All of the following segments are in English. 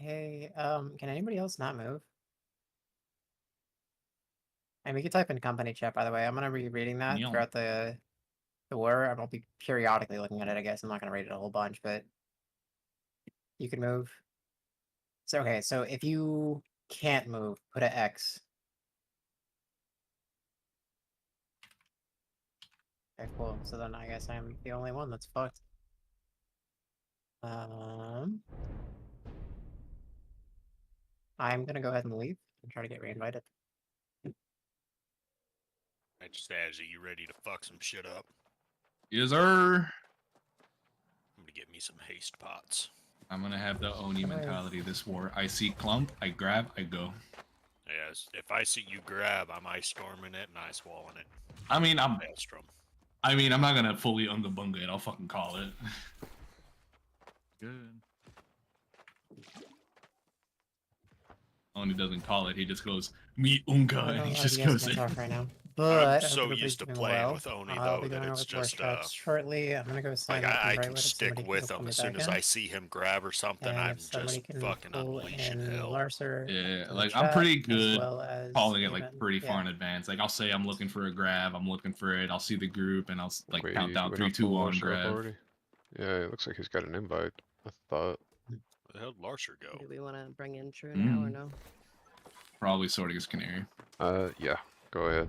Hey, can anybody else not move? And we can type in company chat, by the way. I'm gonna be reading that Neil. throughout the war. I'll be periodically looking at it, I guess. I'm not gonna read it a whole bunch, but you can move. So okay, so if you can't move, put an X. Okay, cool. So then I guess I'm the only one that's fucked. I'm gonna go ahead and leave and try to get reinvited. I just asked, are you ready to fuck some shit up? Yes, sir. I'm gonna get me some haste pots. I'm gonna have the Oni Alright. mentality this war. I see clump, I grab, I go. Yes, if I see you grab, I'm ice storming it and ice walling it. I mean, I'm not gonna fully unga bunga it. I'll fucking call it. Good. Oni doesn't call it. He just goes me unga, I and don't he know if just you guys goes can in. talk right now. But I hope so everybody's used to doing playing well. with Oni, I'll though, be that going over it's to Force just, Tracks shortly. I'm gonna go sign like, up in I Brightwood can if stick somebody can with pull him me as back soon as in. I see him grab or something. And I'm if somebody just can fucking pull unleashing in hell. Larcer Yeah, to the like chat, I'm pretty as good well as calling it even, like pretty far in advance. Like I'll say I'm looking for a grab, I'm looking for it. I'll see the group, and I'll like count down we 3, not 2, pull 1, Larcher up grab. already? Yeah, it looks like he's got an invite. I thought. Where the hell did Larcher go? Do we want to bring in True now or no? Probably sorting his canary. Yeah, go ahead.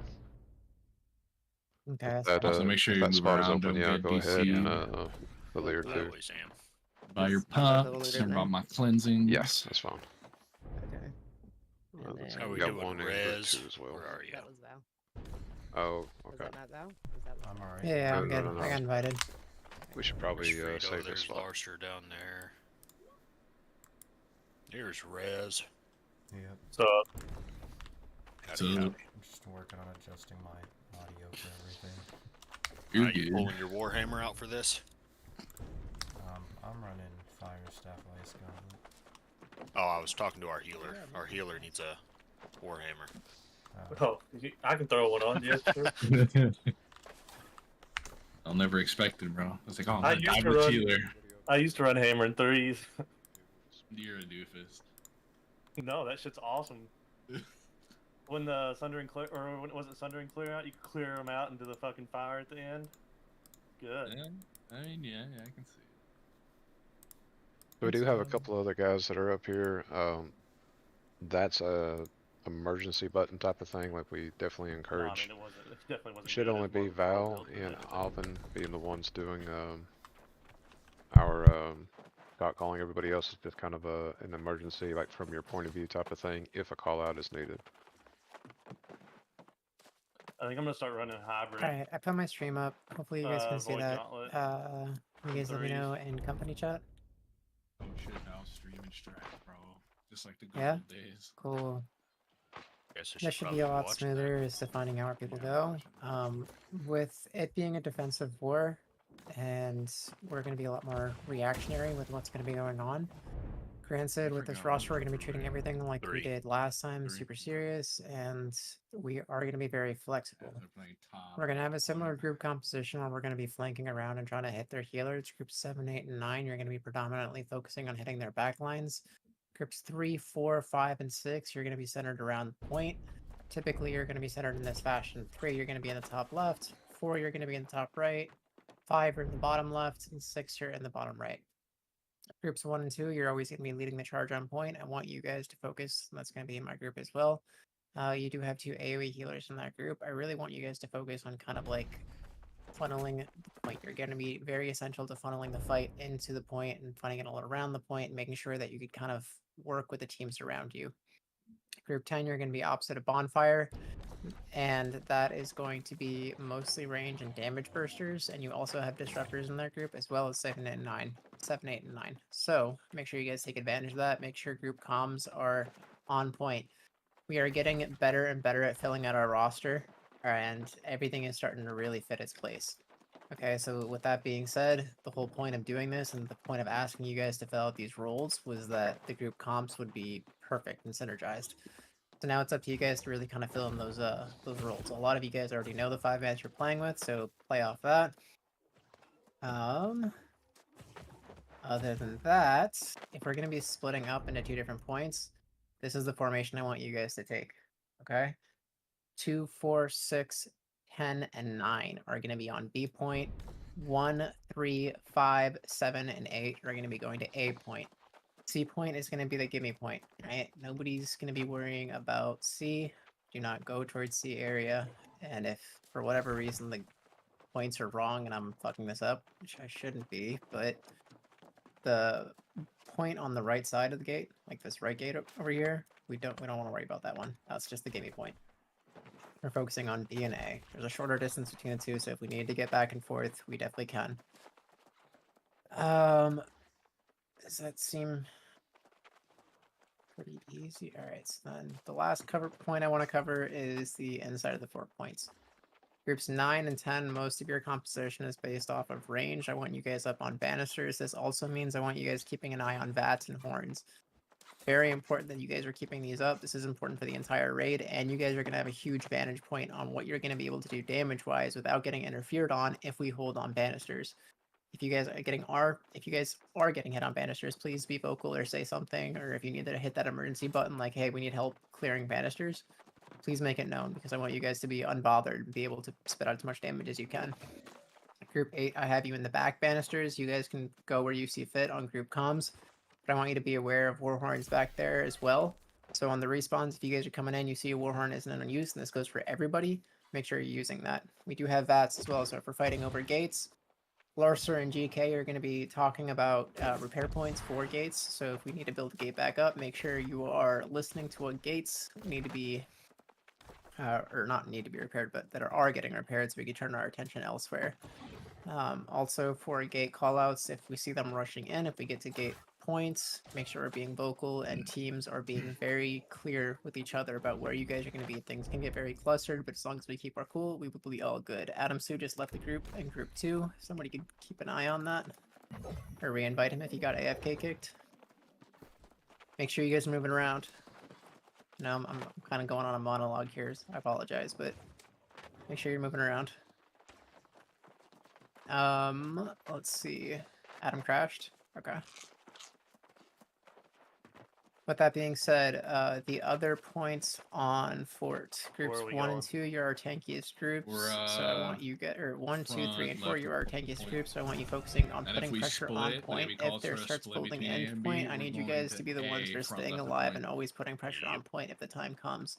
Okay, That, Also, make sure if you that move spot is around. open, Don't yeah, get go ahead and DC. Lear I too. always am. Buy your Is Albert the one pots. we didn't About name? my cleansings. Yes, that's fine. Okay. And Looks then Are like we we got doing one in group res? 2 as well. Where are you? that was Val. Oh, Was okay. that not Val? Was that I'm alright. Yeah, No, I'm no, good. no, I no. got invited. We should There's probably Frito, save this there's spot. Larcher down there. Here's Rez. Yep. So, So I'm just working on adjusting my audio for everything. you're you good. pulling your Warhammer out for this? I'm running Fire Staff Ice Gauntlet. Oh, I was talking to our healer. Our healer needs a Warhammer. Oh, I can throw one on. Yes, sure. I'll never expect it, bro. It's like, oh, I man, used I'm to a run- healer. I used to run hammer in threes. You're a doofus. No, that shit's awesome. When the Sundering Clear, or when was it Sundering Clear out? You could clear them out into the fucking fire at the end. Good. Yeah, I mean, yeah, I can see it. So we do have a couple other guys that are up here. That's a emergency button type of thing. Like we definitely No, encourage. I mean, it definitely wasn't. Should good. only It was more be of a power Val build than and anything. Alvin being the ones doing our calling. Everybody else is just kind of an emergency, like from your point of view type of thing, if a call out is needed. I think I'm gonna start running hybrid. Alright, I put my stream up. Hopefully you guys can see Void that. Gauntlet. You guys let me know in company chat. Oh shit, now streaming strat, bro. Just like the good Yeah? old days. Cool. Guess I That should be probably a lot watch that. smoother as to finding out where people go. With it being a defensive war, and we're going to be a lot more reactionary with what's going to be going on. Granted, with this forgot roster, we're one going to be for treating rare. everything like we 3. did last time, 3. super serious, and we are going to be very flexible. They're playing top. We're going to have a similar group composition where we're going to be flanking around and trying to hit their healers. Groups 7, 8, and 9, you're going to be predominantly focusing on hitting their backlines. Groups 3, 4, 5, and 6, you're going to be centered around the point. Typically, you're going to be centered in this fashion. 3, you're going to be in the top left. 4, you're going to be in the top right. 5, you're in the bottom left. And 6, you're in the bottom right. Groups 1 and 2, you're always going to be leading the charge on point. I want you guys to focus. That's going to be in my group as well. You do have 2 AoE healers in that group. I really want you guys to focus on kind of like funneling the point. You're going to be very essential to funneling the fight into the point and funneling it all around the point and making sure that you could kind of work with the teams around you. Group 10, you're going to be opposite of Bonfire, and that is going to be mostly range and damage bursters, and you also have disruptors in that group, as well as 7, 8, and 9. 7, 8, and 9. So, make sure you guys take advantage of that. Make sure group comms are on point. We are getting better and better at filling out our roster, and everything is starting to really fit its place. Okay, so with that being said, the whole point of doing this and the point of asking you guys to fill out these roles was that the group comps would be perfect and synergized. So now it's up to you guys to really kind of fill in those roles. A lot of you guys already know the 5 guys you're playing with, so play off that. Other than that, if we're going to be splitting up into 2 different points, this is the formation I want you guys to take. Okay? 2, 4, 6, 10, and 9 are going to be on B point. 1, 3, 5, 7, and 8 are going to be going to A point. C point is going to be the gimme point, right? Nobody's going to be worrying about C. Do not go towards C area. And if for whatever reason the points are wrong and I'm fucking this up, which I shouldn't be, but the point on the right side of the gate, like this right gate over here, we don't want to worry about that one. That's just the gimme point. We're focusing on B and A. There's a shorter distance between the two, so if we need to get back and forth, we definitely can. Does that seem pretty easy? All right, so then the last point I want to cover is the inside of the 4 points. Groups 9 and 10, most of your composition is based off of range. I want you guys up on banisters. This also means I want you guys keeping an eye on vats and horns. Very important that you guys are keeping these up. This is important for the entire raid, and you guys are going to have a huge vantage point on what you're going to be able to do damage-wise without getting interfered on if we hold on banisters. If you guys are getting hit on banisters, please be vocal or say something, or if you need to hit that emergency button like, hey, we need help clearing banisters, please make it known, because I want you guys to be unbothered and be able to spit out as much damage as you can. Group 8, I have you in the back banisters. You guys can go where you see fit on group comms, but I want you to be aware of warhorns back there as well. So on the respawns, if you guys are coming in, you see a warhorn isn't in use, and this goes for everybody, make sure you're using that. We do have VATs as well, so if we're fighting over gates, Larcer and GK are going to be talking about repair points for gates, so if we need to build a gate back up, make sure you are listening to what gates need to be, or not need to be repaired, but that are getting repaired, so we can turn our attention elsewhere. Also for gate callouts, if we see them rushing in, if we get to gate points, make sure we're being vocal and teams are being very clear with each other about where you guys are going to be. Things can get very clustered, but as long as we keep our cool, we will be all good. Adam Sue just left the group in group 2. Somebody could keep an eye on that. Or re-invite him if he got AFK kicked. Make sure you guys are moving around. No, I'm kind of going on a monologue here. So I apologize, but make sure you're moving around. Let's see. Adam crashed. Okay. With that being said, the other points on fort groups 1 and 2, you're our tankiest groups. So I want you get 1, 2, 3, and 4. You're our tankiest groups. So I want you focusing on putting pressure on point. If there starts building end point, I need you guys to be the ones that are staying alive and always putting pressure on point if the time comes.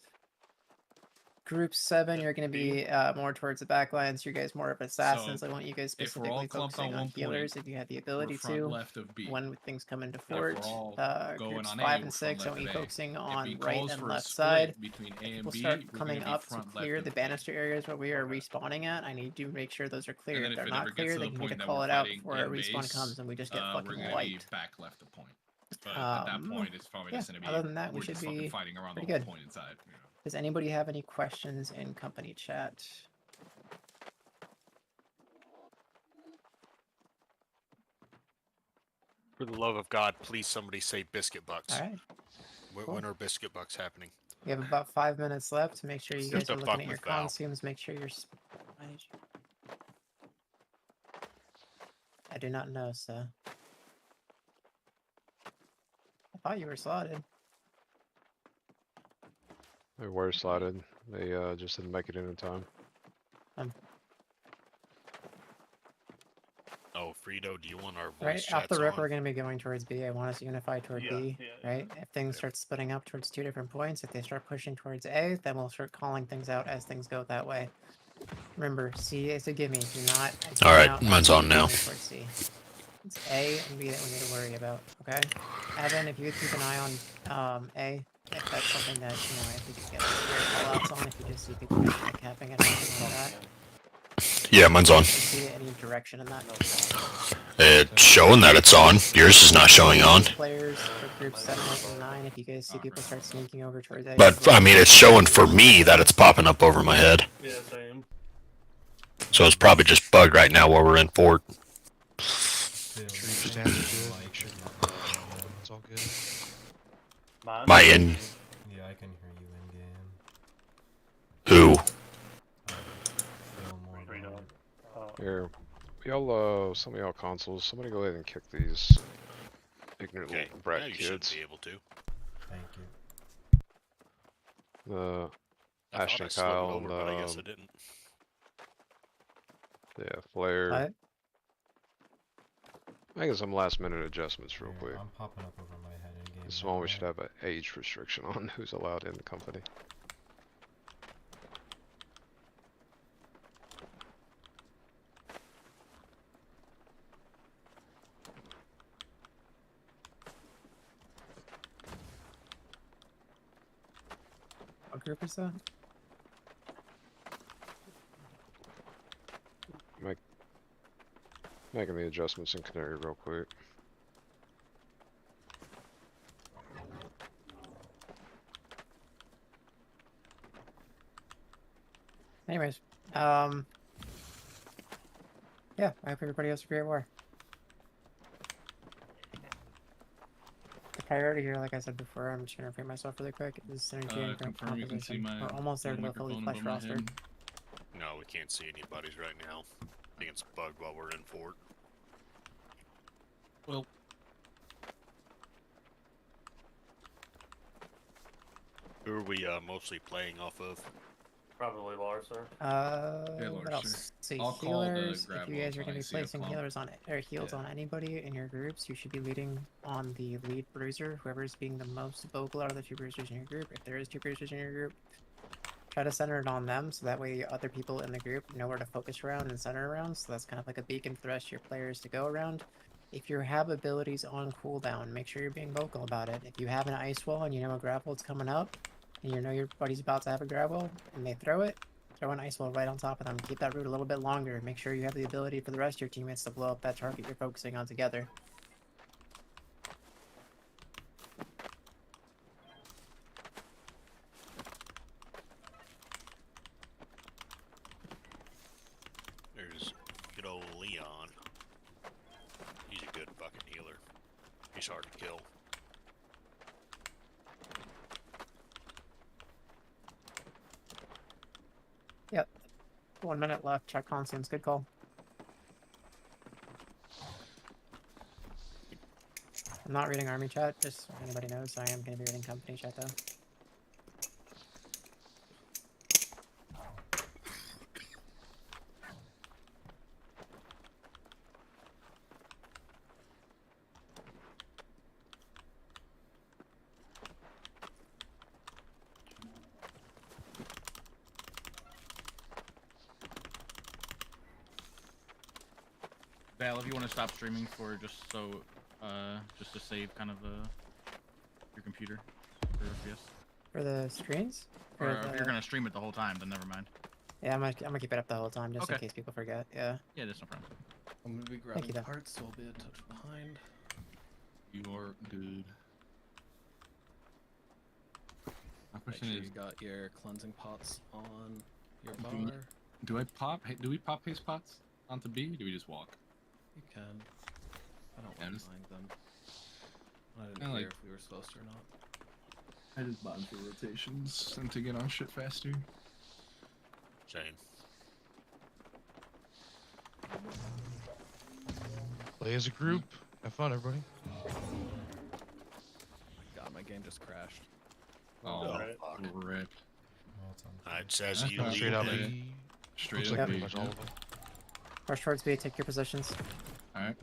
Group 7, you're going to be more towards the back lines. You guys more of assassins. I want you guys specifically focusing on healers if you have the ability to. When things come into fort, groups 5 and 6, I want you focusing on right and left side. We'll start coming up to clear the banister areas where we are respawning at. I need to make sure those are clear. If they're not clear, then you need to call it out before our respawn comes and we just get fucking wiped. Back left the point. But at that point, it's probably just going to be. Other than that, we should be fighting around pretty the whole good. point inside. You know? Does anybody have any questions in company chat? For the love of God, please somebody say biscuit bucks. All right. Cool. When are biscuit bucks happening? We have about 5 minutes left to make sure you What guys are the looking fuck at your was that? consumes. Make sure you're. I do not know, so. I thought you were slotted. They were slotted. They just didn't make it in time. Oh, Frito, do you want our voice Right, chats off the rip, on? we're going to be going towards B. I want us to unify toward B, yeah. right? If things start splitting up towards 2 different points, if they start pushing towards A, then we'll start calling things out as things go that way. Remember, C is a gimme. Do not. All right, out mine's on now. towards C. It's A and B that we need to worry about. Okay, Evan, if you could keep an eye on A, if that's something that if we could get call outs on, if you just see people capping it or something like that. Yeah, mine's on. Do you see any direction in that? It's showing that it's on. Yours is not showing on. Players for groups 7, 8, and 9. If you guys see people start sneaking over towards A. But I mean, it's showing for me that it's popping up over my head. Yeah, same. So it's probably just bugged right now while we're in fort. It's It's all good. My in. Yeah, I can hear you in game. Who? Feel more Frito. about it. Oh. Here, y'all, some of y'all consoles, somebody go ahead and kick these ignorant Okay, little brat now you should kids. be able to. Thank you. I thought Ashton I slid it Kyle over, and but I guess I didn't. yeah, Flair. What? Making some last minute adjustments real Here, quick. I'm popping up over my head in game. This now, one we should right? have an age restriction on who's allowed in the company. What group is that? Making the adjustments in Canary real quick. Anyways, yeah, I hope everybody has a great war. The priority here, like I said before, I'm just gonna repeat myself really quick, is synergy and group Confirm you can see composition. my We're almost there to the fully microphone fleshed above my roster. head. No, we can't see anybody's right now. I think it's bugged while we're in fort. Well, Who are we mostly playing off of? Probably Larcer. What Lord, else? See, I'll call the healers. If grab you guys are when gonna I be see a placing clump. healers on or heals Yeah. on anybody in your groups, you should be leading on the lead bruiser. Whoever is being the most vocal out of the two bruisers in your group. If there is two bruisers in your group, try to center it on them, so that way other people in the group know where to focus around and center around. So that's kind of like a beacon for the rest of your players to go around. If you have abilities on cooldown, make sure you're being vocal about it. If you have an ice wall and you know a grapple is coming up, and you know your buddy's about to have a grapple, and they throw it, throw an ice wall right on top of them. Keep that route a little bit longer. Make sure you have the ability for the rest of your teammates to blow up that target you're focusing on together. There's good old Leon. He's a good fucking healer. He's hard to kill. Yep. 1 minute left. Check constants. Good call. I'm not reading army chat, just so anybody knows. I am going to be reading company chat though. Val, if you want to stop streaming for just to save kind of your computer for FPS. For the screens? Or For if the- you're gonna stream it the whole time, then never mind. Yeah, I'm gonna keep it up the whole time just in Okay. case people forget. Yeah. Yeah, that's no problem. I'm gonna be you, grabbing Dan. parts, so I'll be a touch behind. You are good. My Make question sure is, you got your cleansing pots on your Do bar. we- do we pop haste pots onto B? Or do we just walk? You can. I don't Yeah, really just- mind them. I didn't I care like- if we were supposed to or not. I just bought them for rotations and to get on shit faster. Same. Play as a group. Have fun, everybody. God, my game just crashed. Oh, Right. fuck. rip. Well, it's on It says That's you not lead Straight out Yeah. the- B. Straight Looks up like B, pretty much all yeah. of them. Rush towards B, take your positions. Alright.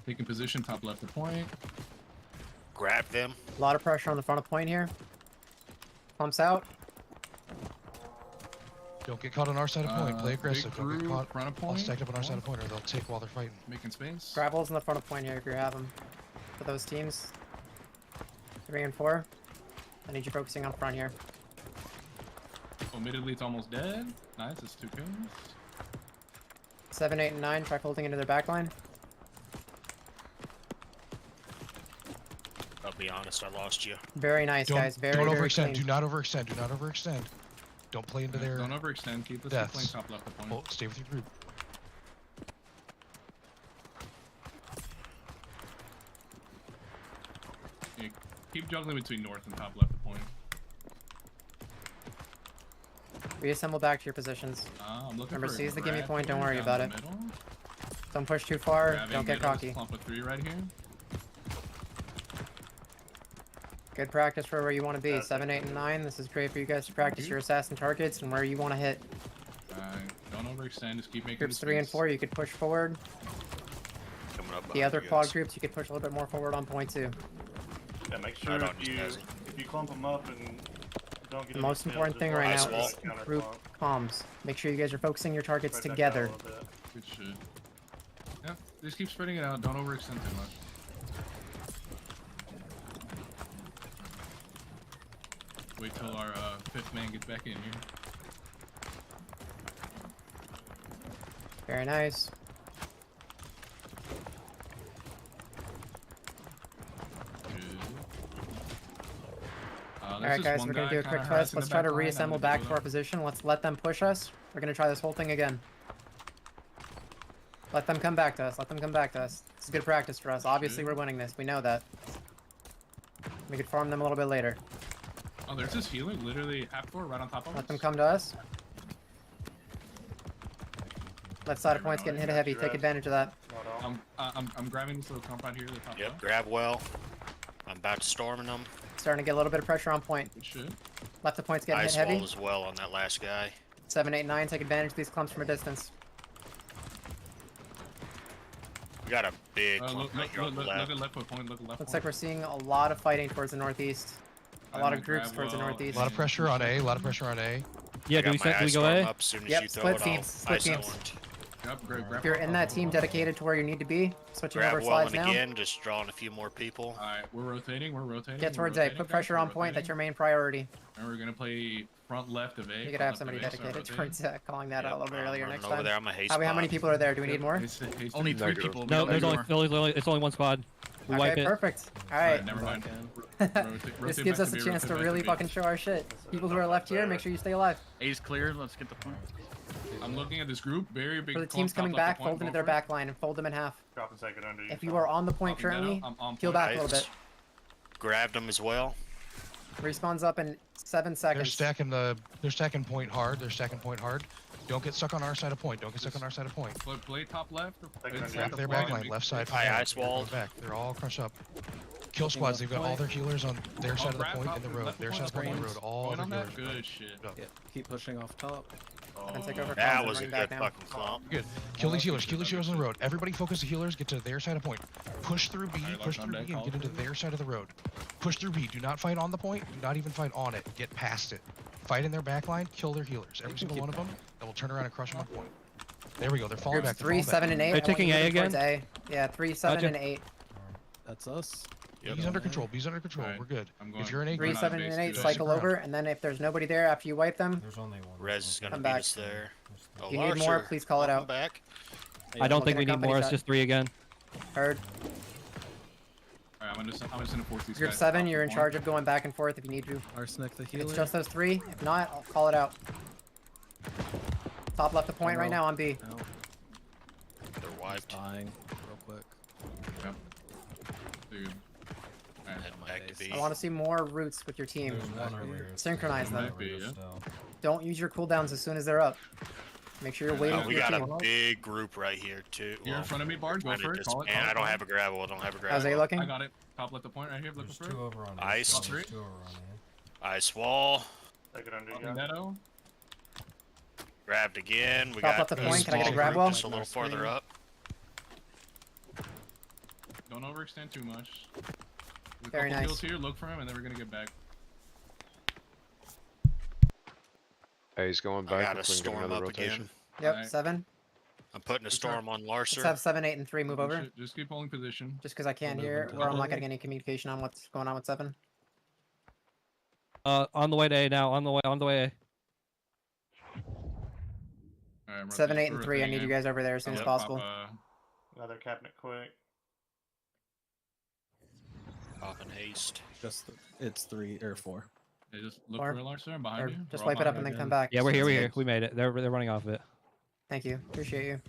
Taking position, top left of point. Grab them. A lot of pressure on the front of point here. Pumps out. Don't get caught on our side of point. Play Big aggressive. Don't get group, caught front of all point. stacked up on our side of point, or they'll take while they're fighting. Making space. Gravels in the front of point here if you have them. For those teams. 3 and 4. I need you focusing on front here. Admittedly, it's almost dead. Nice, it's 2 kills. 7, 8, and 9. Try folding into their backline. I'll be honest, I lost you. Very nice, Don't, guys. Very, don't very overextend. clean. Do not overextend. Do not overextend. Don't play into their. Don't overextend. Keep this deaths. playing top left of point. Oh, stay with your group. Yeah, keep juggling between north and top left of point. Reassemble back to your positions. I'm looking Remember, for a seize the gimme grab point, don't here worry down about the it. middle. Don't push too far. Grabbing Don't get middle, cocky. Clump of 3 right here. Good practice for where you want to be. Yeah, 7, 8, and 9. This is great for you guys to practice your assassin targets and where you want to hit. Don't overextend. Just keep making Groups the 3 and space. 4, you could push forward. Coming up The behind other you quad guys. groups, you could push a little bit more forward on point 2. Yeah, make sure Right on, if just you clump them up and don't get The any most kills, important just thing watch right Ice now the wall. is counter group clump. comms. Make sure you guys are focusing your targets Spread that out a together. little bit. Good shit. Yeah, just keep spreading it out. Don't overextend too much. Wait till our 5th man gets back in here. Very nice. Alright guys, we're gonna do a quick test. Let's try to reassemble back to our position. Let's let them push us. We're gonna try this whole thing again. Let them come back to us. Let them come back to us. It's good practice for us. Obviously we're winning this. We know that. We could farm them a little bit later. Oh, there's this healer literally half floor right on top of us. Let them come to us. Left side of point's getting hit heavy. Take advantage of that. Not all. I'm grabbing this little compound here. The top Yep, left. grab well. I'm about to storming them. Starting to get a little bit of pressure on point. Good shit. Left of point's getting hit Ice heavy. wall as well on that last guy. 7, 8, 9. Take advantage of these clumps from a distance. We got a big Look, clump right here on the look left. at left foot point. Look at left Looks point. like we're seeing a lot of fighting towards the northeast. A lot of groups towards the northeast. A lot of pressure on A. A lot of pressure on A. Yeah, I do we, got my do we ice go storm A? up as soon as Yep, you throw split it, teams, I'll split ice teams. orange. Yep, grab If you're in that team dedicated to where you need to be, switching Grab over well slides and now. again, just drawing a few more people. Alright, we're rotating. We're rotating. Get we're towards A. rotating, Put guys, pressure we're on point. That's rotating. your main priority. And we're gonna play front left of A. You could front have left somebody of A, start dedicated rotating. towards calling that out a little bit I'm earlier running next over time. there. I'm a haste How many bot. people are there? Do we need more? Only 3 Negative. people. No, we there's got only, more. it's only one squad. We wipe Okay, it. perfect. All Alright, right. never mind. This rotate gives back us to a B, chance to rotate back really B. fucking show our shit. People who are left here, make sure you stay alive. A's clear. Let's get the point. I'm looking at this group. Very big. For the clump, teams top coming left of back, point, fold into go their for it. back line and fold them in half. Drop and second under you. If you are on the point Popping that currently, out, I'm on peel point. back a little bit. Ice. Grabbed them as well. Respawns up in 7 They're seconds. stacking point hard. They're stacking point hard. Don't get stuck on our side of point. Don't get stuck on our side of point. Play top left. Or Second under Back you. their point back line, and left side. High from there. ice They're going wall. back. They're all crushed up. Kill squads. They've got all their healers on their side of the grab point top in the left road. point, Their side of the point in the road. All Point their on that. healers. Good shit. Up. Yeah, keep pushing off top. And take over That comms was a and bring good back now. fucking clump. Good. Kill these healers. Kill these healers on the road. Everybody focus the healers. Get to their side of point. Push through B. Alright, Push lock on through deck, B and all get into through. their side of the road. Push through B. Do not fight on the point. Do not even fight on it. Get past it. Fight in their back line. Kill their healers. Every single one of them. Then we'll turn around and crush them on point. There we go. They're falling Groups back. They're 3, falling 7, back. and 8. They're I want taking you A moving towards again? A. Yeah, 3, 7, Gotcha. and 8. That's us. B's under control. B's under control. Alright. We're good. I'm going. If you're in A, Three, We're group, not 7, base and 8. two. Cycle Ground. over, and then if there's nobody there after you wipe them, There's only one. Res is gonna Come beat back. us there. Oh, you need more, Larcher, please call it welcome out. back. I don't We'll think get we a need company more. It's shot. just 3 again. Heard. Alright, I'm just gonna force these Group guys 7, off you're the in point. charge of going back and forth if you need to. Arsenic the If healer. it's just those 3. If not, I'll call it out. Top left of point right now on B. Out. They're He's wiped. dying real quick. Dude. Alright. Heading back to B. I want to see more roots with your team. There's one over here. Synchronize them. Over here Yeah. still. Don't use your cooldowns as soon as they're up. Make sure you're waiting for We your got team. a big group right here too. You're in front of me, Bard. Go Kinda for it. just- Call it. Man, call it, I don't call have it. a gravel. I don't have a How's A gravel. looking? I got it. Top left the point right here. Looking There's for two it. over on Ice. A. Three. There's two over on A. Ice wall. Second under you. Popping that out. Grabbed again. We Top got left of a point. Can I get a small grab group well? just a little farther up. Don't overextend too much. A Very couple nice. kills here. Look for him, and then we're gonna get back. A's going I back. got to If we can get storm another up rotation. again. Yep, Alright. 7. I'm putting a Good start. storm on Let's Larcer. have 7, 8, and 3 move over. Just keep holding position. Just because I can't Move hear, into or I'm not double. getting any communication on what's going on with 7. On the way to A now. On the way. On the way. A. Alright, I'm 7, 8, rotating- and we're 3. I rotating need you in. guys over there as soon as Yep. possible. Another cabinet quick. Popping haste. Just it's 3 or 4. Hey, just look Or- for Larcer and behind Or you. just We're all wipe it up behind and then you. come back. Yeah, we're here. We're here. Thank We made it. They're running off of it. you. Appreciate you.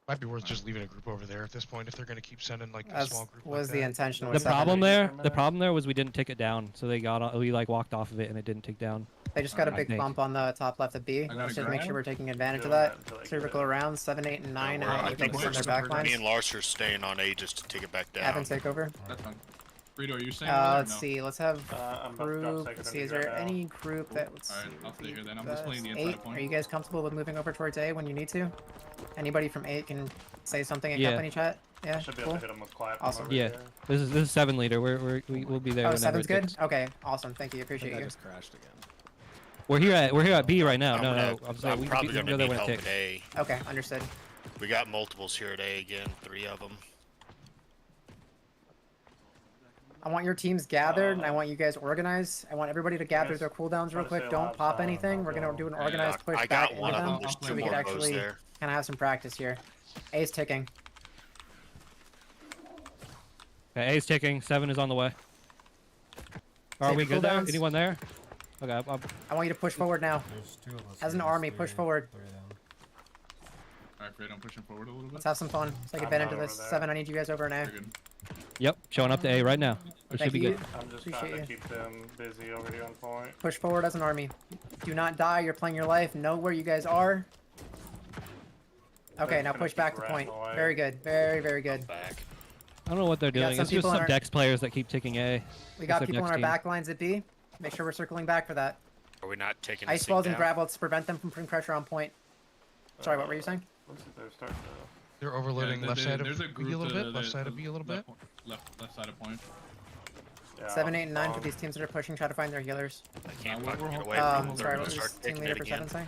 Might be worth just leaving a group over there at this point if they're going to keep sending like a As small group. was like the that. intention The with 7. problem there. Remember The that? problem there was we didn't take it down, so they got on, we like walked off of it and it didn't take down. They just got a I big think. bump on the top left of B. got Let's a just make grab. sure we're taking advantage of Doing that. until I get Circle it. around 7, 8, and 9. We're- And I we think focus on their back Me lines. and Larcer staying on A just to take it back down. Evan, take over. That's fine. Rito, are you saying? Let's see. Let's have I'm about to drop group. second Let's see. on Is you right there now. any group that? Let's Alright, see, I'll would stay be here then. I'm best? just playing the inside 8. point. Are you guys comfortable with moving over towards A when you need to? Anybody from 8 can say something in Yeah. company chat. Yeah. Should be Cool. able to hit him with quiet. Awesome. Yeah. This is 7 leader. We'll be there Oh, whenever 7's it good. gets- Okay. Awesome. Thank you. I think Appreciate I you. just crashed again. We're here at B right now. I'm, No, gonna, no. I'm saying I'm we probably can gonna go there need when it help ticks. at A. Okay. Understood. We got multiples here at A again, 3 of them. I want your teams gathered, and I want you guys organized. I want everybody to gather guys their cooldowns real try to quick. stay Don't alive, pop so anything. I'll We're gonna go. do an Yeah, organized push I back got into one of them. them, There's so 2 we more could bows actually there. kind of have some practice here. A's ticking. Okay, A's ticking. 7 is on the way. Are Save we your good there? cooldowns. Anyone there? Okay, I'm I want you to push forward now. There's 2 of us. As an there's army, push 3 forward. 3 of them. Alright, Fred, I'm pushing forward a little bit. Let's have some fun. Let's take I'm advantage not of this. over there. 7, I need you guys over an A. You're good. Yep, showing up to A right now. It Thank should be you. good. I'm just Appreciate trying to you. keep them busy over here on point. Push forward as an army. Do not die. You're playing your life. Know where you guys are. Okay, just now gonna push keep back to ratting point. away. Very good. Very, very good. Back. I don't know what they're We got doing. some It's just people in some our- Dex players that keep ticking A. We got Looks like people in next our team. back lines at B. Make sure we're circling back for that. Are we not taking Ice this balls thing and down? grab bolts to prevent them from putting pressure on point. Sorry, what were you saying? Looks like they're starting to. They're overloading Yeah, left side of there's a B group a little to bit, left side of B a little bit. Left side of point. Yeah, 7, 8, and 9 for um, these teams that are pushing. Try to find their healers. I can't we're fucking get hol- away from them. Sorry, They're what gonna was start team taking leader it for again. 7 saying?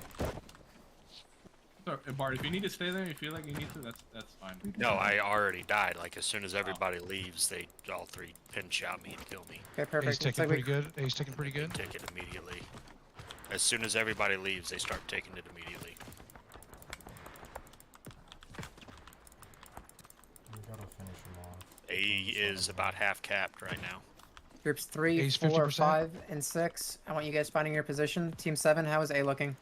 So, Bart, if you need to stay there, you feel like you need to, that's fine. We can No, do that. I already died. Like, as soon as everybody leaves, they all 3 pin shot me and kill me. Okay, A's perfect. Looks ticking like pretty we good. A's ticking pretty good. Take it immediately. As soon as everybody leaves, they start taking it immediately. We gotta finish them off. A is about half capped right now. groups 3, A's 4, 50%. 5, and 6. I want you guys finding your position. Team 7, how is A looking?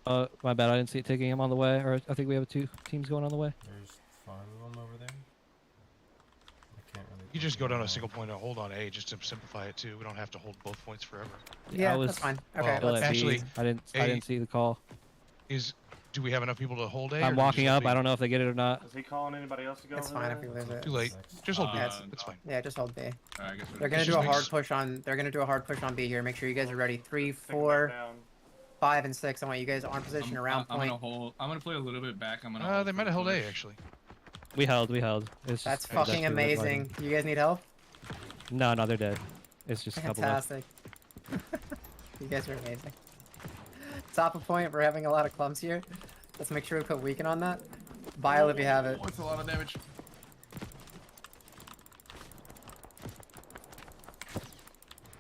My bad. I didn't see it ticking. I'm on the way. Or I think we have 2 teams going on the way. There's 5 of them over there. I can't really. You just put go down them a single all. point and hold on A just to simplify it too. We don't have to hold both points forever. Yeah, I was that's fine. well, Okay, still let's at B. actually, I didn't A- see the call. Do we have enough people to hold A? or I'm do we walking just up. hold I B? don't know if they get it or not. Is he calling anybody else to go It's over fine there? if we lose it. Too late. 6. Just hold B. Yeah, It's fine. Yeah, just hold B. Alright, I guess They're gonna This do a just hard makes- push on. They're gonna do a hard push on B here. Make sure you guys are ready. 3, Take him back 4, down. 5, and 6. I want you guys on position around I'm point. gonna hold. I'm gonna play a little bit back. I'm gonna. They hold might for have held push. A actually. We held. It's That's just, fucking too much amazing. fighting. Do you guys need help? No, they're dead. It's just a couple left. Fantastic. You guys are amazing. Top of point. We're having a lot of clumps here. Let's make sure we put weaken on that. Bile if you have it. Oh, it's a lot of damage.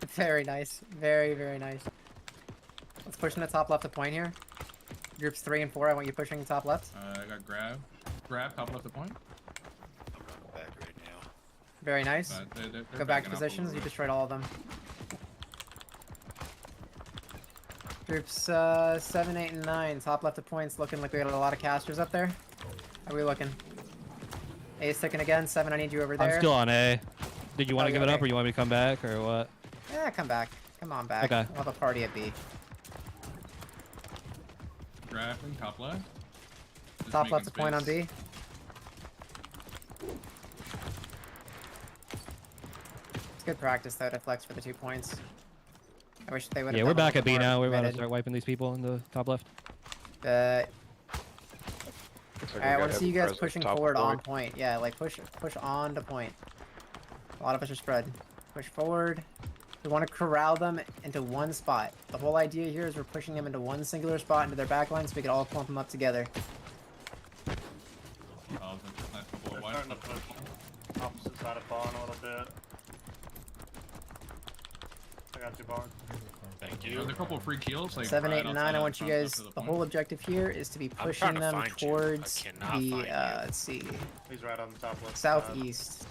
Very nice. Very, very nice. Let's push in the top left of point here. Groups 3 and 4, I want you pushing the top left. I got grab, top left the point. I'm running back right now. Very nice. They're Go back to backing up a positions. little You bit. destroyed all of them. Groups 7, 8, and 9. Top left of points. Looking like we got a lot of casters up there. How are we looking? A's ticking again. 7, I need you over there. I'm still on A. Did you want Oh, to yeah, give it up, okay. or you want me to come back, or what? Yeah, come back. Come on back. Okay. We'll have a party at B. Drafting top left. Just Top making left of point on space. B. It's good practice though to flex for the 2 points. I wish they would have. Yeah, we're back at B now. We're about to start wiping these people in the top left. Uh, Looks like we Alright, I got want to see heavy you guys presence pushing top forward on point. point. Yeah, like push on to point. A lot of us are spread. Push forward. We want to corral them into one spot. The whole idea here is we're pushing them into one singular spot into their backline so we can all clump them up together. Oh, that's a nice couple They're of wipes. starting to push opposite side of barn a little bit. I got you, barn. Thank There's you. a couple of free kills. Like 7, right 8, and outside 9. I of want you front guys. left of The point. whole objective here is to be I'm pushing trying to them find you. I towards cannot the. find you. Let's see, He's right on the top left. southeast.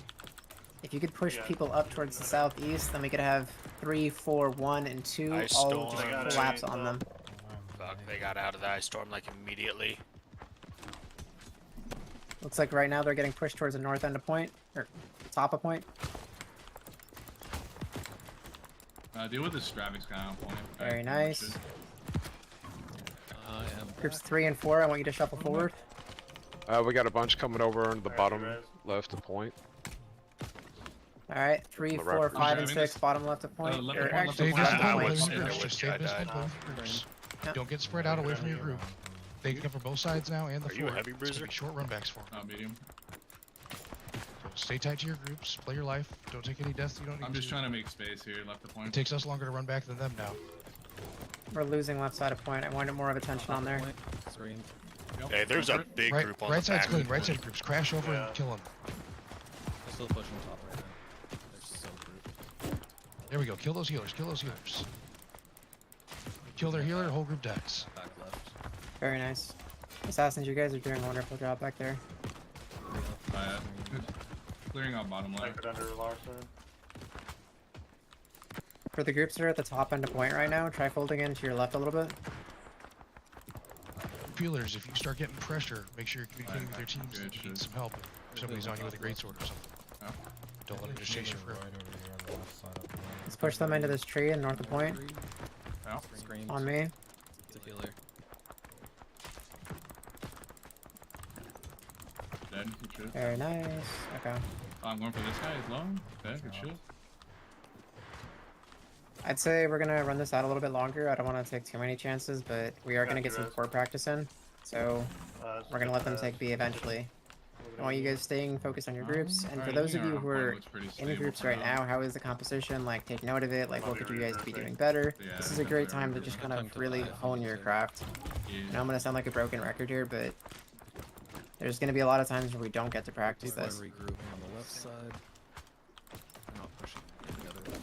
If you could push Yeah. people up towards the southeast, then we could have 3, 4, 1, and 2 Ice all storm. just I got collapse it. on them. Fuck, they got out of the ice storm like immediately. Looks like right now they're getting pushed towards the north end of point, or top of point. Deal with this Stravix guy on point. Very Okay, nice. shit. I am. Groups 3 and 4, I want you to shuffle forward. We got a bunch coming over into the Alright, bottom you guys. left of point. All right, 3, The 4, Raptors. 5, and Driving 6, this- bottom left of point. left Or of point, left actually, of Stay point. left disciplined, of I play point. was- with your I groups. wish Just stay I died. disciplined, play with your groups. Yep. Don't get spread out away from your group. They can cover both sides now and the Are you a fort. heavy It's gonna bruiser? be short runbacks for 'em. Medium. So stay tight to your groups. Play your life. Don't take any deaths you don't need I'm just to. trying to make space here. Left the It point. takes us longer to run back than them now. We're losing left side of point. I wanted more of attention on there. Yep. Hey, there's a Go for it. big Right, group on right the side's back. clean. Right side groups. Crash over Yeah. and kill them. Still pushing top right now. They're so grouped. There we go. Kill those healers. Kill those healers. Kill their healer. Whole group decks. Back left. Very nice. Assassins, you guys are doing a wonderful job back there. Clearing out bottom left. Anchored under Larson. For the groups that are at the top end of point right now, try folding in to your left a little bit. Healers, if you start getting pressure, make sure you're communicating with your teams Good that you need shit. some help. If somebody's on you with a great sword or something. Yeah. Don't let them just chase you through. Right over here on the left side of the wall. Let's push them into this tree and north of point. Yeah. Screams. On me. It's a healer. Dead. Good shit. Very nice. Okay. I'm going for this guy. He's low. Dead. Good shit. I'd say we're gonna run this out a little bit longer. I don't want to take too many chances, but we are gonna get some core practice in. So we're gonna let them take B eventually. I want you guys staying focused on your groups. And for Alright, those I of think you our who point are looks pretty in stable groups for right now. now, how is the composition? Like, take note of it. Like, what could you guys be doing better? Yeah, This is a great time to just kind of really hone your craft. I know I'm gonna sound like a broken record here, but there's gonna be a lot of times where we don't get to practice People are this. regrouping on the left side. They're not pushing together.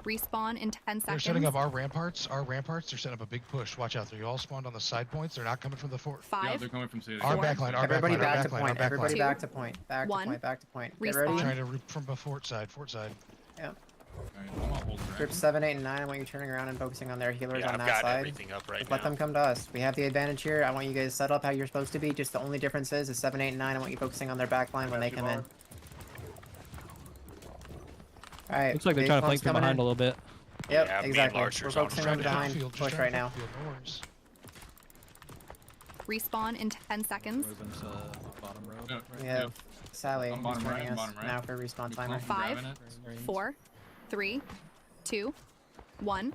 Respawn in 10 seconds. They're setting up our ramparts. Our ramparts. They're setting up a big push. Watch out. They all spawned on the side points. They're not coming from the fort. Yeah, 5, they're coming from city. Our Four. backline. Our Everybody backline. back Our to backline. point. Our Everybody backline. Two, back to point. Back to one. point. Back to point. Get Respawn. ready. Trying to root from the fort side. Fort side. Alright, I'm gonna hold Group dragon. 7, 8, and 9. I want you turning around and focusing on their healers Yeah, on I've that got side. everything up right Just now. let them come to us. We have the advantage here. I want you guys set up how you're supposed to be. Just the only difference is 7, 8, and 9. I want you focusing on their back line when they come in. Alright. Looks like they're big trying to clumps flank from coming behind in. a little bit. Yep, Yeah, me and exactly. We're Larcher's on focusing front on Just now. behind. field, just Push trying right to now. field, no worries. Respawn in 10 seconds. Moving to bottom road. Yeah, Right. We have Sally On who's bottom right, joining on us bottom right. now for respawn We timer. clump from Five. grabbing it. Screams. 4, 3, 2, 1.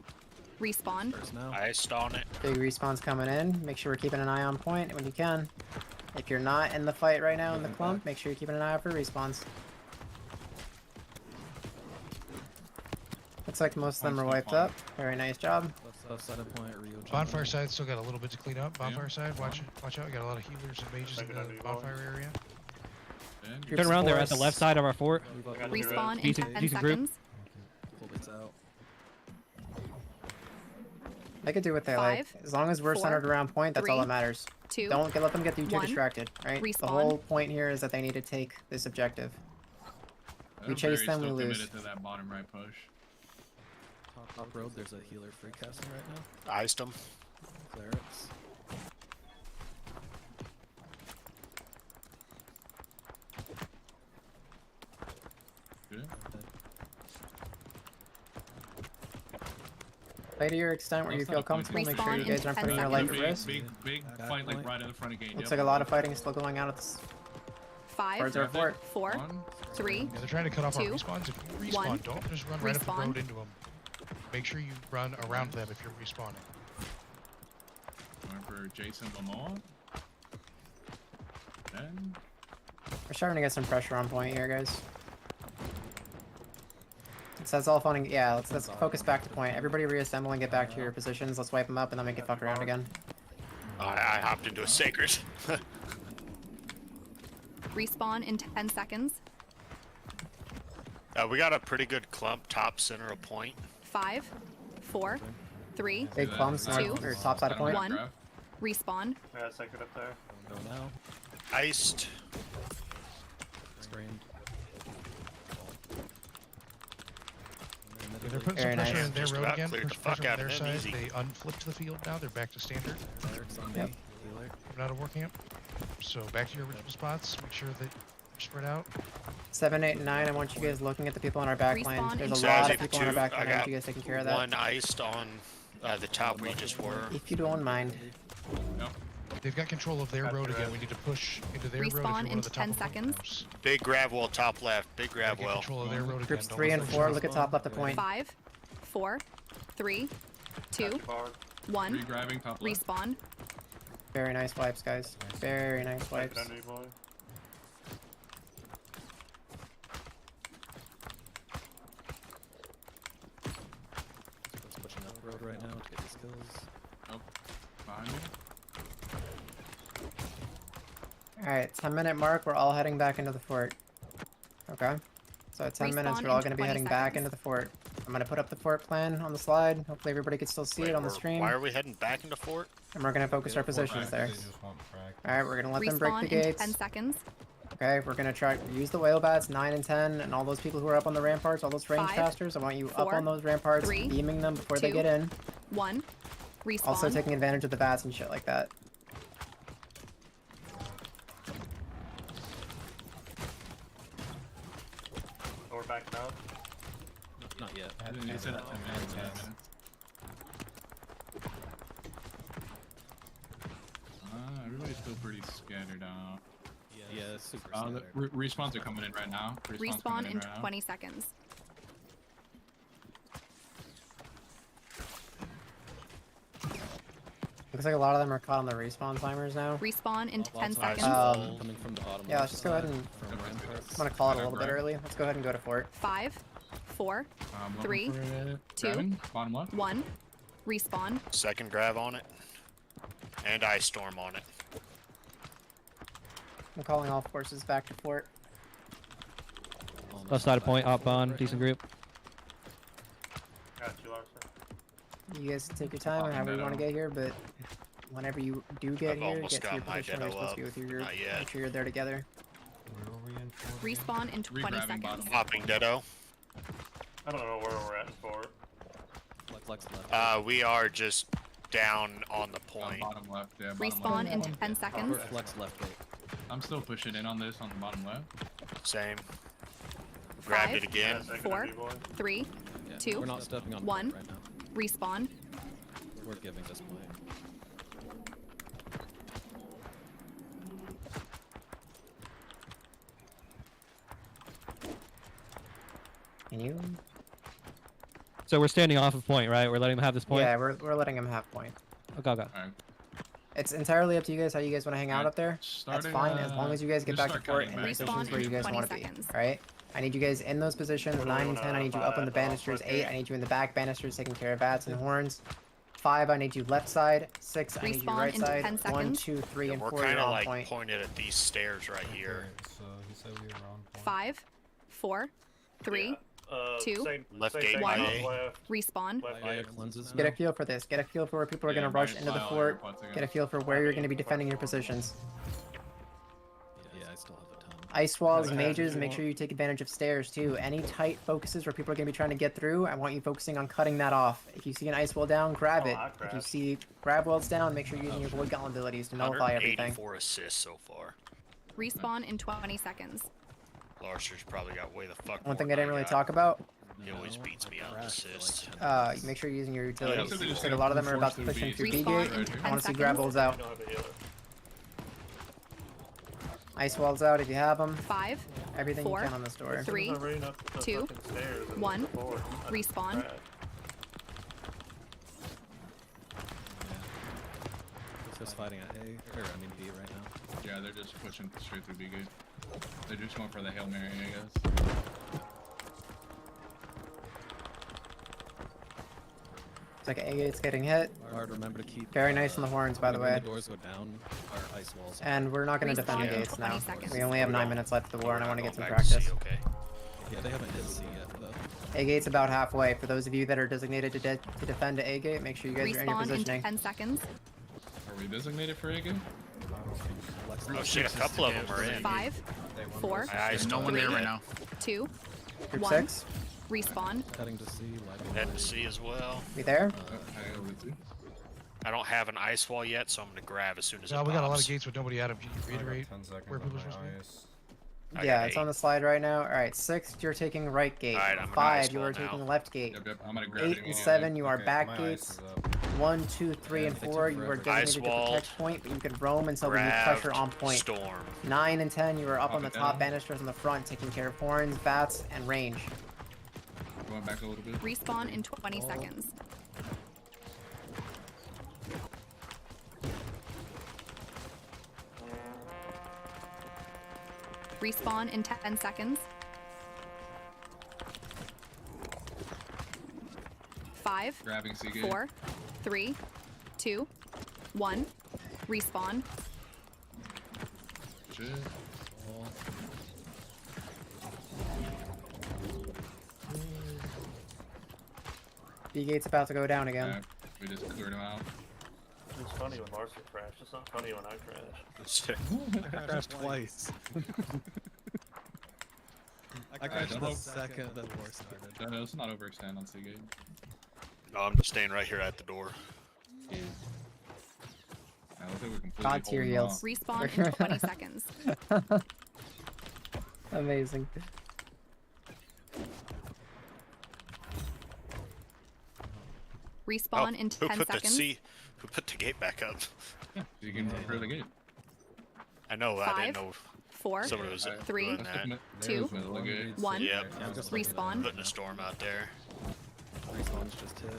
Respawn. First now. Iced on it. Big respawns coming in. Make sure we're keeping an eye on point when you can. If you're not in the fight right now in the clump, make sure you're keeping an eye out for respawns. Looks like most of them are Point's wiped not up. Very nice job. Left side of point. Rio. Bonfire side still got a little bit to clean up. Bonfire Yeah. side, watch out. We got a lot of healers and mages in the bonfire area. Dead. Groups Turn around. They're at the force. left side of our fort. Respawn in Decent- 10 decent group. seconds. Full bits out. They could do what they like. 5, As long as we're 4, centered around point, that's all 3, that matters. 2, Let them get you too 1. distracted, right? The Respawn. whole point here is that they need to take this objective. They're chase very them, we still lose. committed to that bottom right push. Top road. There's a healer free casting right now. Iced him. Clerics. Good. Play to your extent where you That's feel not a point. comfortable. Make sure Respawn you in guys aren't 10 putting your life at risk. Big Back fight like point. right at the front of gate. Looks Yep. like a lot of fighting is still going on at this 5, towards our fort. 4, One. 3, Yeah, they're trying to cut off our 2, respawns. If you respawn, 1. don't just run right up the Respawn. road into them. Make sure you run around them if you're respawning. Going for Jason Lamoa. Then We're starting to get some pressure on point here, guys. So that's all fun and yeah, let's focus back to point. Everybody reassemble and get back to your positions. Let's wipe them up and then we can fuck around again. I hopped into a sacred. Respawn in 10 seconds. We got a pretty good clump top center of point. 5, 4, 3, Big clumps north Two. or top side of point. One. Respawn. Yeah, sacred up there. Go now. Iced. Screamed. Yeah, they're putting Very some pressure nice. in their Just road about again. cleared Push the fuck pressure on out of their them, side. easy. They unflipped the field now. They're back to standard. Clerics on Yep. me. Healer. Coming out of war camp. So back to your original spots. Make sure that you're spread out. 7, 8, and 9. I want you guys looking at the people on our back line. Respawn There's in a So lot I of did people on our two. back I line. I want got you guys taking care of that. one iced on the top where you just were. If you don't mind. They've got control of their Copy road again. red. We need to push into their road if you're Respawn one in of the top 10 of seconds. house. Big grab wall, top left. Big Gotta grab get well. control of their road again. Groups Don't 3 let and them 4, shoot look at us. top left of point. 5, 4, 3, 2, Got you, Bard. 1. Re-grabbing top left. Respawn. Very nice wipes, guys. Very nice Take wipes. it under you, boy. Let's pushing up road right now to get these kills. Behind me. Alright, 10-minute mark, we're all heading back into the fort. Okay. So at 10 minutes, Respawn we're all in going to be 20 heading back seconds. into the fort. I'm going to put up the fort plan on the slide. Hopefully everybody can still see Wait, it on the we're- stream. Why are we heading back into fort? And we're going to focus our positions there. Alright, we're going to let them break Respawn the in gates. 10 seconds. Okay, we're going to try use the whale bats, 9 and 10, and all those people who are up on the ramparts, all those range 5, casters. I want you up 4, on those ramparts, 3, beaming them before they 2, get in. 1. Respawn. Also taking advantage of the bats and shit like that. So we're backing out. Not yet. You said at 10 minutes. 10 minutes. Everybody's still pretty scattered out. Yeah, it's super The standard. respawns are coming in right now. Respawn's Respawn coming in right now. 20 seconds. Looks like a lot of them are caught on the respawn timers now. Respawn in 10 Lots of eyes seconds. coming from the bottom Yeah, left let's just go ahead side and... from ramparts. I'm gonna call it a Alright, little bit right. early. Let's go ahead and go to fort. 5, 4, Looking 3, for it. 2, Grabbing, bottom left. 1. Respawn. Second grab on it. And ice storm on it. I'm calling all forces back to fort. Almost Left side of back point, and up forth on, right decent now. group. Got you, Larson. You guys take your time Fucking however you want to ditto. get here, but whenever you do get I've here, almost get to your got my position where you're ditto supposed to be up. with your group. Not yet. Make sure you're there together. Respawn in 20 Re-grabbing seconds. bottom. Popping ditto. I don't know where we're at in fort. Flex left. We are just down on the Oh, point. bottom left. Yeah, bottom Respawn left. in 10 seconds. Flex left gate. I'm still pushing in on this on the bottom left. Same. Grabbed 5, it again. Second 4, under you, boy. 3, Yeah, 2, we're not stepping on 1. point right now. Respawn. We're giving this point. Can you? So we're standing off of point, right? We're letting them have this point? Yeah, we're letting him have point. Okay, okay. Alright. It's entirely up to you guys how you guys want to hang out Alright, up there. That's starting, fine as long as you guys get just back to start fort cutting and back. positions Respawn where you in guys 20 want to be. seconds. Alright? I need you guys in those positions. What do we 9 and wanna 10, I need you up on the fire banisters. off? 8, I need you in the back banisters taking care of bats and horns. 5, I need you left side. 6, I need you Respawn right in side. 10 1, seconds. 2, 3, and We're 4 kind you're of on like point. pointed at these stairs right here. So he said we were on point. 5, 4, 3. Yeah. 2, Left same gate thing, by left, Respawn. left Fire gate. cleanses Get a now. feel for this. Get a feel for where people are Yeah, going to rush might into the fly all fort. airports again. Get a feel for where you're going to be defending your positions. Yeah, I still have a ton. Ice walls, Okay. mages, make sure you take advantage of stairs too. Any tight focuses where people are going to be trying to get through, I want you focusing on cutting that off. If you see an ice wall down, grab Oh, it. I If you grabbed. see grab wells down, make sure you're using your void gauntlet abilities to nullify everything. 184 assists so far. Respawn in 20 seconds. Larcher's probably got way the fuck One thing more I than didn't really got. talk about, He always beats me on Crashed for like assists. 10 minutes. make sure you're using your Yeah, utilities. so they just Like a gotta lot of them are force about to through push in beats. through B Respawn gate. in Right here. I 10 want to see seconds. grab wells out. We don't have a healer. Ice walls out if you have them. 5, Everything 4, you can on this door. 3, There's no rain up the 2, fucking stairs in 1. the fort. I just Respawn. crashed. It's just fighting at A, or I mean B right now. Yeah, they're just pushing straight through B gate. They're just going for the Hail Mary, I guess. It's like A gate's getting hit. Hard, remember to keep. Very nice on the horns, by the when way. the doors go down, our ice walls. And we're not going to defend the Respawn in gates 20 now. seconds. We only have We're 9 going- minutes left of the war, and I We're want to get going some back to practice. C, okay. Yeah, they haven't hit C yet though. A gate's about halfway. For those of you that are designated to defend A gate, make sure you guys are in your Respawn in positioning. 10 seconds. Are we designated for A game? Flex Oh left shit, a gate. couple of them are in. 5, 4, My eyes There's no don't one there yet. right now. 2, Group 1. 6, Respawn. Heading to C, lighting. Heading to C as well. we there? Okay, over two. I don't have an ice wall yet, so I'm gonna grab as soon as No, it we got a lot of pops. gates with nobody at them. Can you reiterate 10 seconds where on people my are supposed to be? eyes. I Yeah, got it's 8. on the slide right now. Alright, 6, you're taking right gate. Alright, I'm gonna 5, ice you wall are now. taking left gate. Yep, yep. I'm gonna grab 8 it. and while 7, you are Okay, back my gates. ice is up. 1, 2, 3, Yeah, and they took 4, you are forever. designated to Icewalled, protect point, but you can roam until we need pressure on point. Storm. 9 and 10, you are up on the Copy top down. banisters on the front, taking care of horns, bats, and range. Going back a little bit. Respawn in 20 seconds. Respawn in 10 seconds. 5, Grabbing Seagate. 4, 3, 2, 1. Respawn. Shit. D-gate's about to go down again. Yeah, we just cleared him out. It's funny when Marcy crashed. It's not funny when I crash. I crashed twice. I crashed the don't- second the war started. No, let's not overextend on Seagate. No, I'm just staying right here at the door. Yeah, looks like we're completely God tier holding heals. off. Respawn in 20 seconds. Amazing. Respawn in Who 10 put seconds. who put the gate back up? You can repair the gate. I know. I 5, didn't know 4, somebody was 3, doing that. Two, Middle of the gate. 1. Yep. Yeah, I'm just looking at Respawn. Putting a storm out there. Respawn's just hit.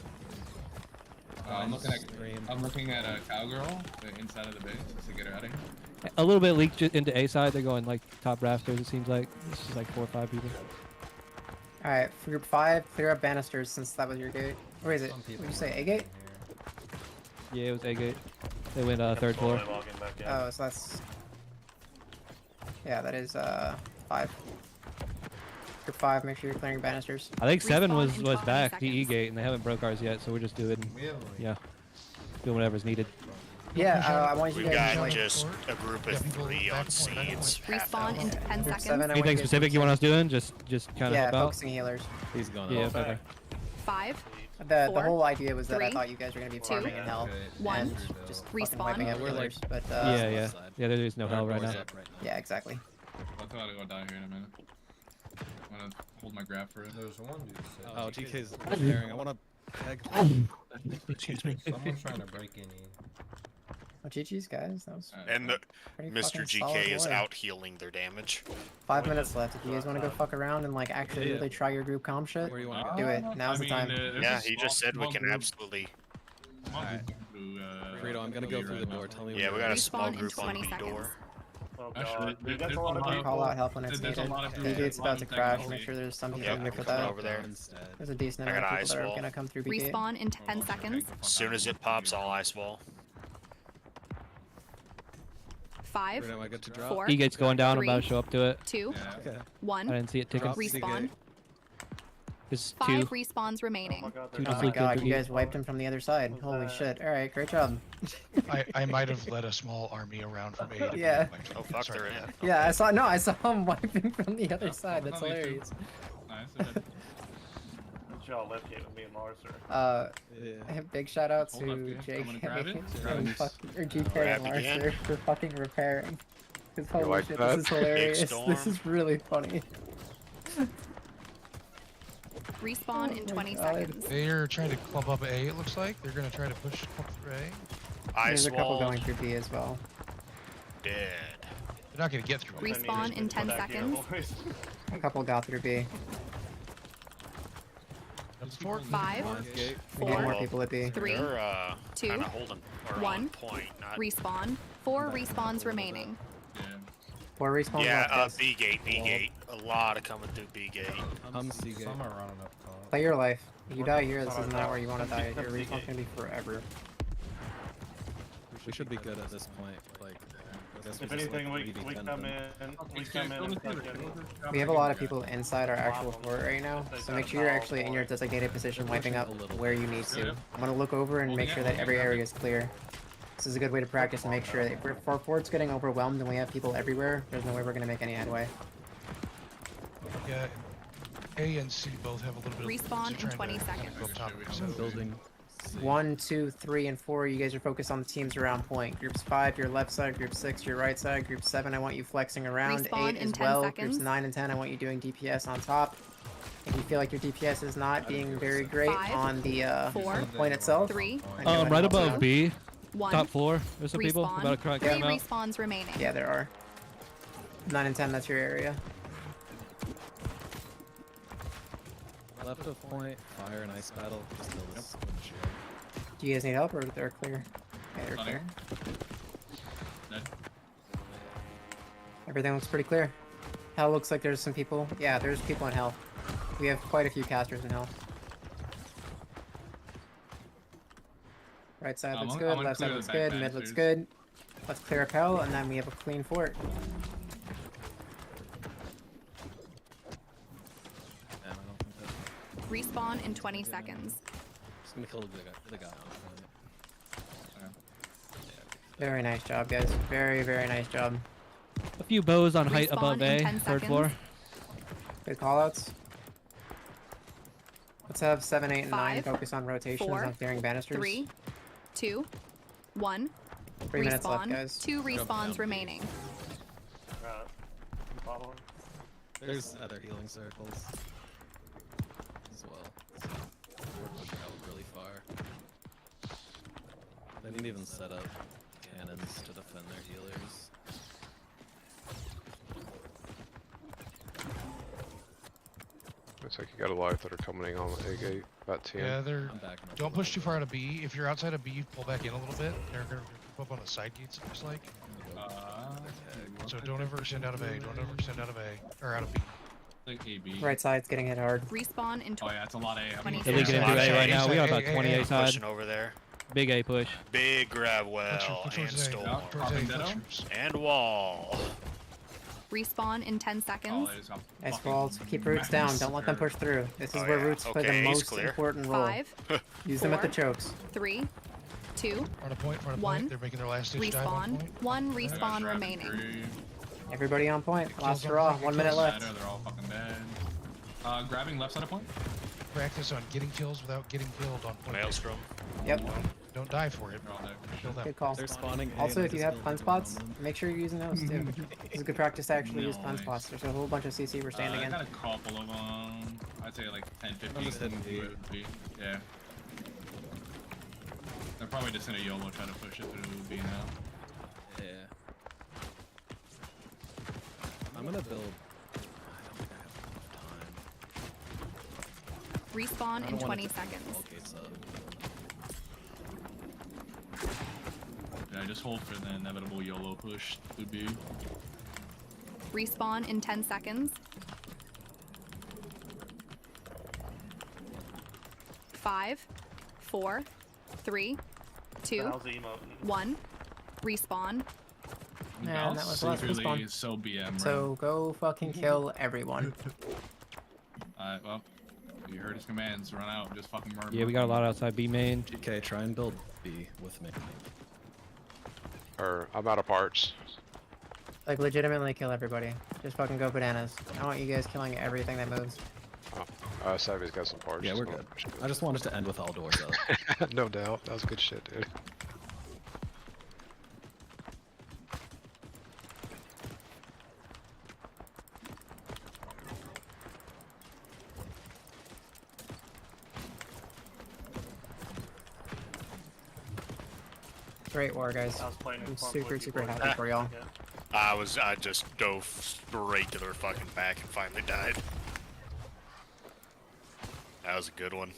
I'm Stream. looking at a cowgirl the inside of the base just to get her out of here. A little bit leaked into A side. They're going like top rafters. It seems like it's just like 4 or 5 people. Alright, for group 5, clear up banisters since that was your gate. Or is it? Some What people did you say, might A be in gate? here. Yeah, it was A gate. They went I'm 3rd floor. slowly logging back in. Oh, so that's... Yeah, that is 5. Group 5, make sure you're clearing banisters. I think 7 Respawn was in 20 back DE seconds. gate, and they haven't broke ours yet, so we're just doing We have like yeah, doing whatever's needed. Yeah, I wanted you We've guys to got like... just a group of 3 on seeds. Respawn in 10 Group seconds. 7, I want Anything you guys specific to you want us doing? Just kind of Yeah, help out. focusing healers. He's going Yeah, up. okay. 5, The 4, whole idea was that I 3, thought you guys were gonna be 2, farming in hell. okay, One. And true, just though. fucking wiping Respawn. out We're like- healers, but Yeah, yeah, left side. yeah. There is no hell right Door's now. up right now. yeah, exactly. I'll try to go down here in a minute. I'm gonna hold my grab for it. There's one dude. Said, Oh, GK's repairing. I want to peg. Excuse me. Someone's trying to break in here. Well, GG's guys, that was And pretty Mr. fucking GK solid is work. out healing their damage. 5 minutes left. If you guys want to go fuck around and like actually Yeah. really try your group comp shit, Where you want to go? do it. Now's the time. Yeah, he just said we can absolutely. Alright. Frito, I'm gonna go through the door. Tell me. Yeah, where we got a it is. small Respawn in group on 20 the seconds. door. Oh Actually, god, dude, that's there's a lot a of lot of- people. Call out help when it's There's a needed. lot of If people D-gate's about to that crash, can make sure there's some people Yeah, here for coming that. over there. Instead. There's a decent I got amount of ice people that are wall. gonna come through B-gate. Respawn in 10 seconds. As soon as it pops, I'll ice wall. 5, Frito, am I good to drop? 4, E gate's going down. I'm about to 3, show up to it. 2, Yeah. Okay. I 1. didn't see it ticking. Drop. Respawn. Just 5 2. respawns Oh remaining. my god, Two they're Oh my Just god, like you the- guys wiped him from the other side. Was Holy that- shit. Alright, great job. I might have led a small army around from A to B. Yeah. Oh fuck, Sorry they're about in. that. Yeah, I saw him wiping from the other side. That's not an issue. hilarious. Nice. y'all left gate with me and Mars, or Yeah. Big shout out Hold up, to dude. I'm gonna JK grab it. and or GK Grab and again. Larcer for fucking repairing. Cause holy like shit, that? this is hilarious. storm. This is really funny. Respawn Oh in my 20 God. seconds. They're trying to clump up A, it looks like. They're gonna try to push up through A. Ice There's a couple wall. going through B as well. Dead. They're not gonna get through A. Respawn in 10 seconds. A couple got through B. That's 4. 5, One's gate. We need 4, more people at B. 3, They're 2, kind of holding or 1. on point. Not... Respawn. 4 respawns remaining. Yeah. 4 respawns Yeah, left, guys. B gate, B gate. A lot of coming through B gate. I'm C gate. Some are running up top. Play your life. If you die here, this is not where you want to die. Your respawn's gonna be forever. We should be good at this point. Like, I guess If just, anything, like, we defend come them. in, we come in and fucking. We have a lot of people inside our actual fort right now, so make sure you're actually in your designated position, wiping up where you need to. I'm gonna look over and make sure that every area is clear. This is a good way to practice and make sure that if our fort's getting overwhelmed and we have people everywhere, there's no way we're gonna make any headway. Yeah. A and C both have a little bit of Respawn in trying to 20 seconds. go up top. I'm building. C. 1, 2, 3, and 4, you guys are focused on the teams around point. Groups 5, your left side. Group 6, your right side. Group 7, I want you flexing around. Respawn 8 in as 10 well. seconds. Groups 9 and 10, I want you doing DPS on top. If you feel like your DPS is not being very great 5, on the 4, point itself, 3, then go ahead Right and above also- B, 1. top floor. There's some people Respawn. about to crack 3 them out. respawns remaining. Yeah, there are. 9 and 10, that's your area. Left of point, fire and ice battle. Still this windshield. Do you guys need help or they're clear? Yeah, they're Nothing. clear. Dead. Everything looks pretty clear. Hell looks like there's some people. Yeah, there's people in hell. We have quite a few casters in hell. Right side looks I'm good, gonna left side clear the looks back good, mid looks banisters. good. Let's clear up hell, and then we have a clean fort. Damn, I don't think that. Respawn in 20 seconds. Just gonna kill the guy on front. Very nice job, guys. Very, very nice job. A few bows on height Respawn above in A, 10 third floor. Good callouts. Let's have 7, 8, and 9 5, focus on rotations 4, on clearing banisters. 3, 2, 1. 3 minutes left, Respawn. guys. 2 respawns down. remaining. Alright. I'm following. There's other healing circles as well. So we're pushing out really far. They didn't even set up cannons to defend their healers. Looks like you got a lot that are coming in on the A gate. About 10. Yeah, they're. I'm backing up. Don't push too far out of B. If you're outside of B, pull back in a little bit. They're gonna come up on the side gates. It looks like. So don't ever extend out of A. Don't ever extend out of A or out of B. Like AB. Right side's getting hit hard. Respawn in Oh yeah, it's a lot of A. I'm 20 looking They're at leaking it. into A right now. We got Hey, about hey, 20 hey, A side. Pushing over there. Big A push. Big grab well Push and towards A. storm. Yeah. Towards A. Popping Push Ditto? troops. And wall. Respawn in 10 Oh, seconds. they just got Nice fucking walls. Keep roots down. Don't let them massacred. push through. This is Oh, where yeah. roots play Okay, the he's most clear. important role. 5, Use them at the 4, chokes. 3, 2, Run a point. Run a 1. point. They're making their last ditch dive on Respawn. point. 1 I got respawn trapped in remaining. three. Everybody on point. Last Kills hurrah. on 1 minute kills. left. Shadow, they're all fucking dead. Grabbing left side of point. Practice on getting kills without getting killed on point. Maelstrom. Yep. Don't die for it. They're all dead. Kill them. Good call. They're spawning A Also, and I if you just have killed fun them spots, on them. make sure you're using those too. It's a good practice to actually use fun Nice. spots. There's a whole bunch of CC we're standing I in. got a couple of them. I'd say like 10, 15. I'm just hitting B. would be- Yeah. They're probably just in a YOLO trying to push it through B now. Yeah. I'm gonna build. I don't think I have enough time. Respawn I in don't wanna 20 get seconds. all gates up. Yeah, just hold for the inevitable YOLO push through B. Respawn in 10 seconds. 5, 4, 3, The 2, hell's the emote? 1. Respawn. Yeah, and that was the last Secretly respawn. so BM, bro. So go fucking kill everyone. Alright, well, you heard his commands. Run out, just fucking murder. Yeah, we got a lot outside B main. GK, try and build B with me. Or I'm out of parts. Like legitimately kill everybody. Just fucking go bananas. I want you guys killing everything that moves. Savvy's got some parts. Yeah, we're so- good. I just wanted to end with all doors up. No doubt. That was good shit, dude. Great war, guys. I was playing I'm informed super, with super people. happy for y'all. Yeah. I just dove straight to their fucking back and finally died. That was a good one.